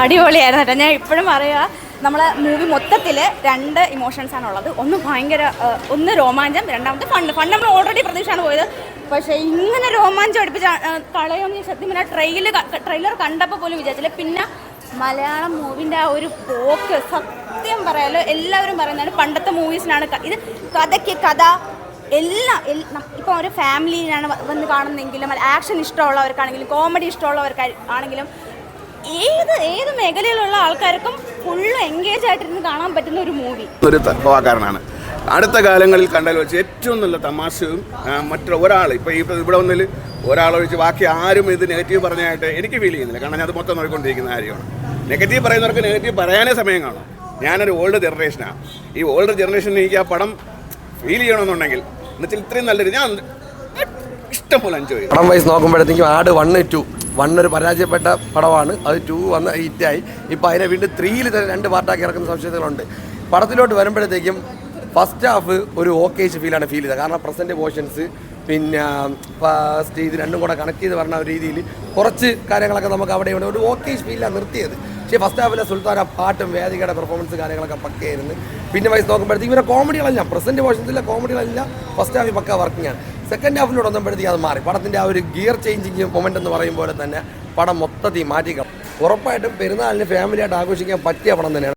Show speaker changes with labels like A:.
A: അടിപൊളിയായിരുന്നു കേട്ടോ. ഞാൻ ഇപ്പോഴും പറയുക, നമ്മളെ മൂവി മൊത്തത്തിൽ 2 ഇമോഷൻസാണ് ഉള്ളത്. ഒന്ന് ഭയങ്കര ഒന്ന് രോമാഞ്ചം, രണ്ടാമത്തെ ഫണ്ട് നമ്മൾ ഓൾറെഡി പ്രതീക്ഷയാണ് പോയത്. പക്ഷേ ഇങ്ങനെ രോമാഞ്ചം അടുപ്പിച്ച് കളയുമെന്ന് സത്യം പറഞ്ഞാൽ ട്രെയിലർ കണ്ടപ്പോൾ പോലും വിചാരിച്ചില്ല. പിന്നെ മലയാളം മൂവിൻ്റെ ആ ഒരു പോക്ക് സത്യം പറയാലോ, എല്ലാവരും പറയുന്നതാണ് പണ്ടത്തെ മൂവീസിനാണ് ഇത്. കഥയ്ക്ക് കഥ എല്ലാം ഇപ്പോൾ ഒരു ഫാമിലിയിലാണ് വന്ന് കാണുന്നെങ്കിലും, ആക്ഷൻ ഇഷ്ടമുള്ളവർക്കാണെങ്കിലും കോമഡി ഇഷ്ടമുള്ളവർക്കാണെങ്കിലും ഏത് മേഖലയിലുള്ള ആൾക്കാർക്കും ഫുള്ള് എൻഗേജ് ആയിട്ടിരുന്ന് കാണാൻ പറ്റുന്ന ഒരു മൂവി.
B: ഒരു കലാകാരനാണ്. അടുത്ത കാലങ്ങളിൽ കണ്ടാൽ വെച്ച് ഏറ്റവും നല്ല തമാശയും മറ്റുള്ള ഒരാൾ ഇപ്പോൾ ഇവിടെ വന്നതിൽ ഒരാളൊഴിച്ച് ബാക്കി ആരും ഇത് നെഗറ്റീവ് പറഞ്ഞായിട്ട് എനിക്ക് ഫീൽ ചെയ്യുന്നില്ല. കാരണം ഞാൻ അത് മൊത്തം നോക്കിക്കൊണ്ടിരിക്കുന്ന കാര്യമാണ്. നെഗറ്റീവ് പറയുന്നവർക്ക് നെഗറ്റീവ് പറയാനേ സമയം കാണും. ഞാനൊരു ഓൾഡ് ജനറേഷനാണ്. ഈ ഓൾഡ് ജനറേഷനിൽ എനിക്ക് ആ പടം ഫീൽ ചെയ്യണമെന്നുണ്ടെങ്കിൽ എന്നുവെച്ചാൽ ഇത്രയും നല്ലൊരു ഞാൻ ഇഷ്ടംപോലെ എൻജോയ് ചെയ്യും.
C: പടം വൈസ് നോക്കുമ്പോഴത്തേക്കും ആട് 1, 2 1 ഒരു പരാജയപ്പെട്ട പടമാണ്. അത് 2 വന്ന് ഹിറ്റായി. ഇപ്പോൾ അതിനെ വീണ്ടും 3 തന്നെ 2 പാർട്ടാക്കി ഇറക്കുന്ന സംശയങ്ങളുണ്ട്. പടത്തിലോട്ട് വരുമ്പോഴത്തേക്കും ഫസ്റ്റ് ഹാഫ് ഒരു ഓക്കേഷ് ഫീൽ ചെയ്തത്. കാരണം പ്രസൻറ്റ് പോർഷൻസ് പിന്നെ ഫസ്റ്റ് ഇത് രണ്ടും കൂടെ കണക്ട് ചെയ്ത് പറഞ്ഞ ഒരു രീതിയിൽ കുറച്ച് കാര്യങ്ങളൊക്കെ നമുക്ക് അവിടെ ഒരു ഓക്കേഷ് ഫീലാണ് നിർത്തിയത്. പക്ഷേ ഫസ്റ്റ് ഹാഫിലെ സുൽത്താൻ പാട്ടും വേദികയുടെ പെർഫോമൻസ് കാര്യങ്ങളൊക്കെ പക്കയായിരുന്നു. പിന്നെ വൈസ് നോക്കുമ്പോഴത്തേക്കും ഇവരെ കോമഡികളെല്ലാം പ്രസൻറ്റ് പോർഷൻസിലെ കോമഡികളെല്ലാം ഫസ്റ്റ് ഹാഫിൽ പക്ക വർക്കിംഗ് ആണ്. സെക്കൻഡ് ഹാഫിലൂടെ വന്നപ്പോഴത്തേക്കും അത് മാറി. പടത്തിൻ്റെ ആ ഒരു ഗിയർ ചേഞ്ചിങ് മൊമെൻ്റ് എന്ന് പറയും പോലെ തന്നെ പടം മൊത്തത്തിൽ മാറ്റിക്കണം. ഉറപ്പായിട്ടും പെരുന്നാളിന് ഫാമിലിയായിട്ട് ആഘോഷിക്കാൻ പറ്റിയ പടം തന്നെയാണ്.